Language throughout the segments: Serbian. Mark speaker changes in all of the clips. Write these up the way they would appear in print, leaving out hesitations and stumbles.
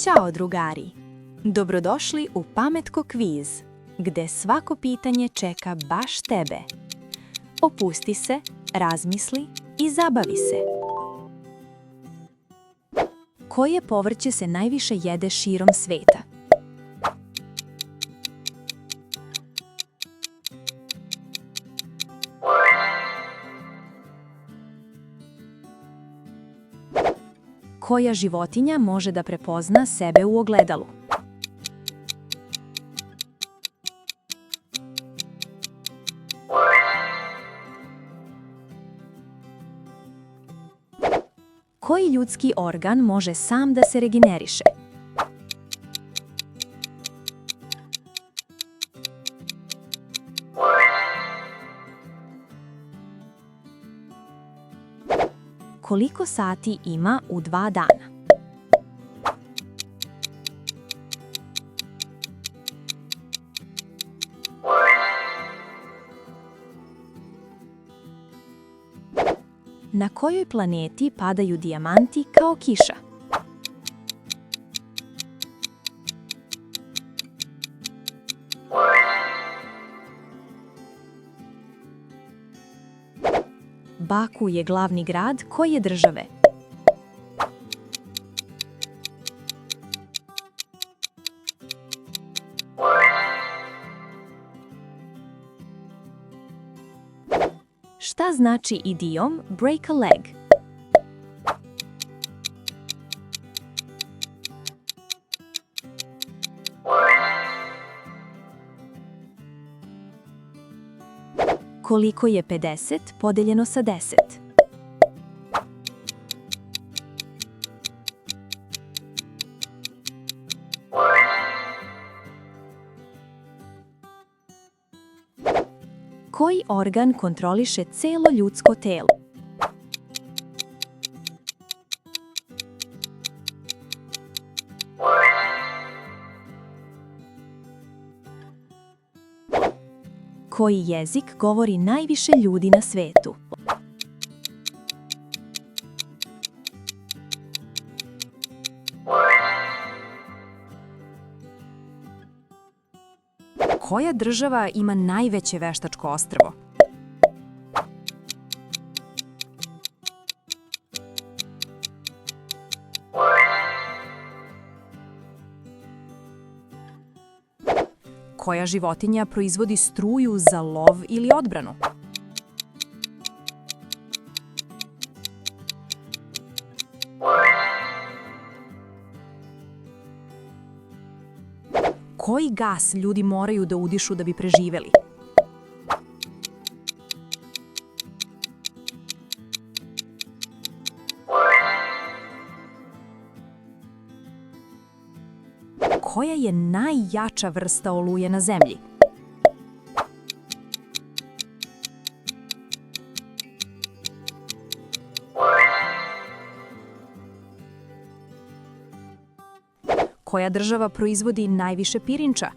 Speaker 1: Ćao drugari! Dobrodošli u Pametko kviz, gde svako pitanje čeka baš tebe. Opusti se, razmisli i zabavi se. Koje povrće se najviše jede širom sveta? Koja životinja može da prepozna sebe u ogledalu? Koji ljudski organ može sam da se regeneriše? Koliko sati ima u 2 dana? Na kojoj planeti padaju dijamanti kao kiša? Baku je glavni grad koje države? Šta znači idiom break a leg? Koliko je 50 podeljeno sa 10? Koji organ kontroliše celo ljudsko telo? Koji jezik govori najviše ljudi na svetu? Koja država ima najveće veštačko ostrvo? Koja životinja proizvodi struju za lov ili odbranu? Koji gas ljudi moraju da udišu da bi preživeli? Koja je najjača vrsta oluje na zemlji? Koja država proizvodi najviše pirinča?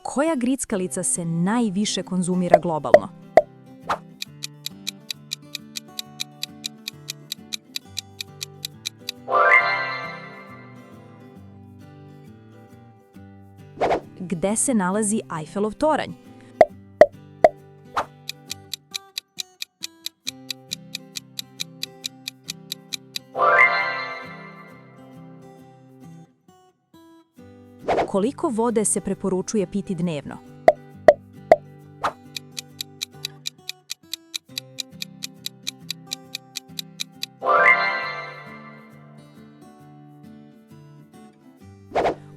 Speaker 1: Koja grickalica se najviše konzumira globalno? Gde se nalazi Eiffelov toranj? Koliko vode se preporučuje piti dnevno?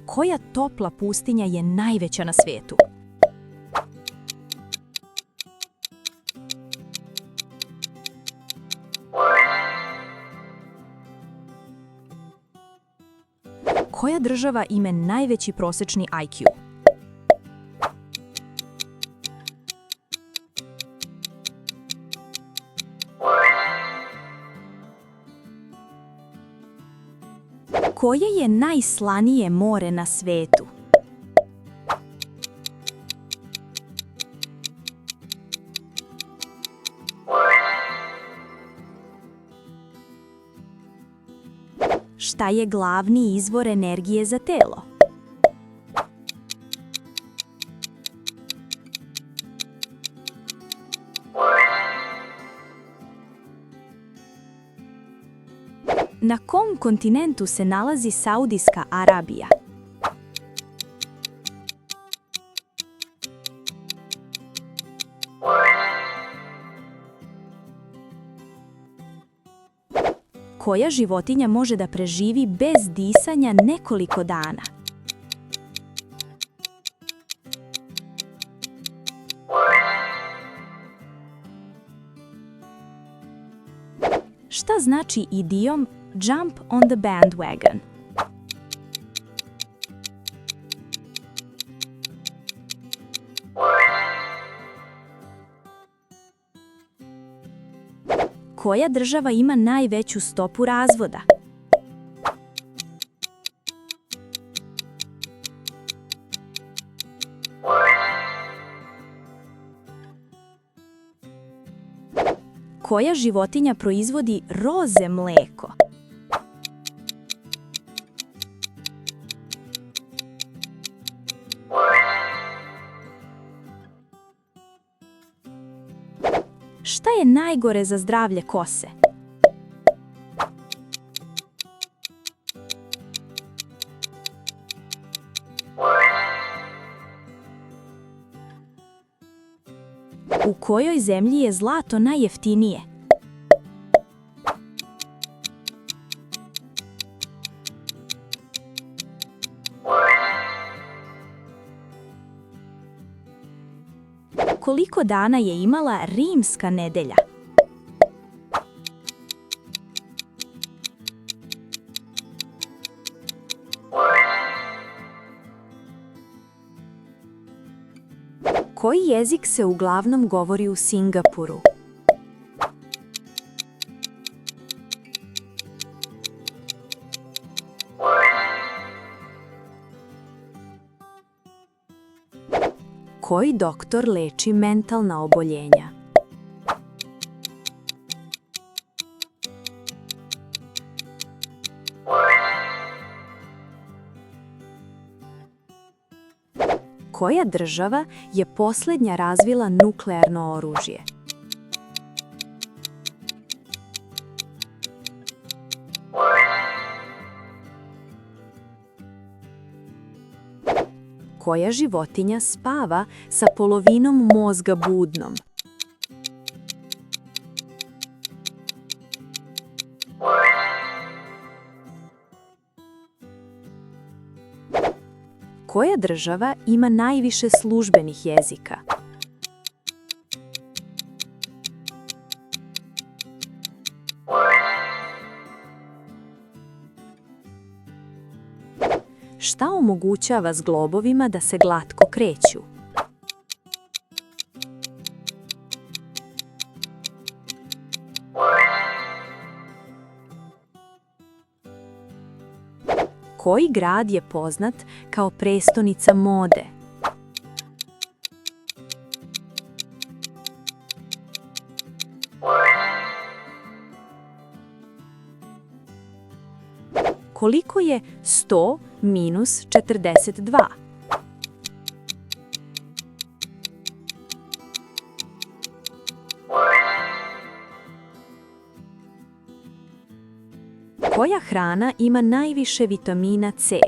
Speaker 1: Koja topla pustinja je najveća na svetu? Koja država ima najveći prosečni IQ? Koje je najslanije more na svetu? Šta je glavni izvor energije za telo? Na kom kontinentu se nalazi Saudijska Arabija? Koja životinja može da preživi bez disanja nekoliko dana? Šta znači idiom jump on the bandwagon? Koja država ima najveću stopu razvoda? Koja životinja proizvodi roze mleko? Šta je najgore za zdravlje kose? U kojoj zemlji je zlato najjeftinije? Koliko dana je imala rimska nedelja? Koji jezik se uglavnom govori u Singapuru? Koji doktor leči mentalna oboljenja? Koja država je posljednja razvila nuklearno oružje? Koja životinja spava sa polovinom mozga budnom? Koja država ima najviše službenih jezika? Šta omogućava zglobovima da se glatko kreću? Koji grad je poznat kao prestonica mode? Koliko je 100 minus 42? Koja hrana ima najviše vitamina C?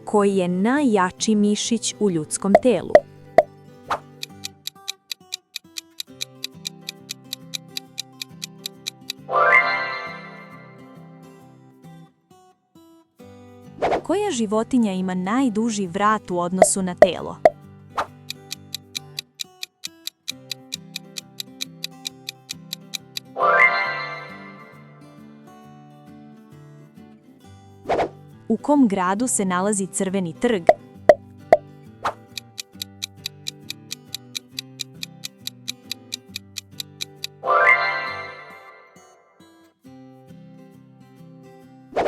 Speaker 1: Koji je najjači mišić u ljudskom telu? Koja životinja ima najduži vrat u odnosu na telo? U kom gradu se nalazi Crveni trg?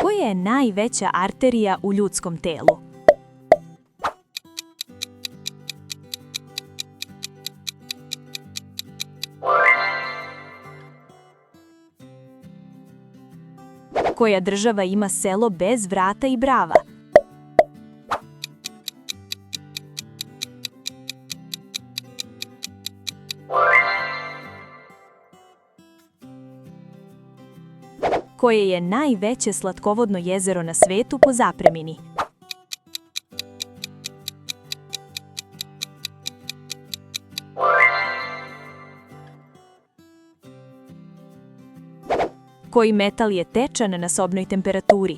Speaker 1: Koja je najveća arterija u ljudskom telu? Koja država ima selo bez vrata i brava? Koje je najveće slatkovodno jezero na svetu po zapremini? Koji metal je tečan na sobnoj temperaturi?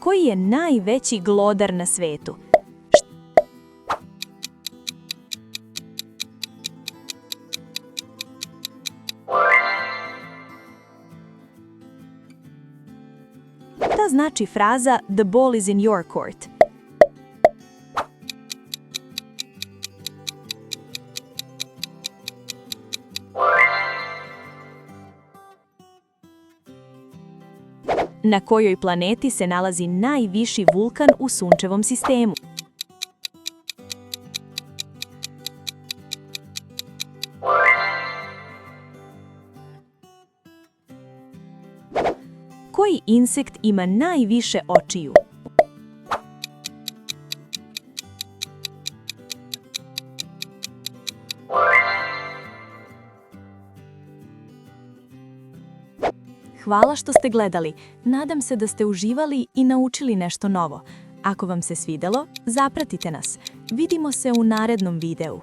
Speaker 1: Koji je najveći glodar na svetu? Šta znači fraza "The ball is in your court"? Na kojoj planeti se nalazi najviši vulkan u Sunčevom sistemu? Koji insekt ima najviše očiju? Hvala što ste gledali. Nadam se da ste uživali i naučili nešto novo. Ako vam se svidelo, zapratite nas. Vidimo se u narednom videu.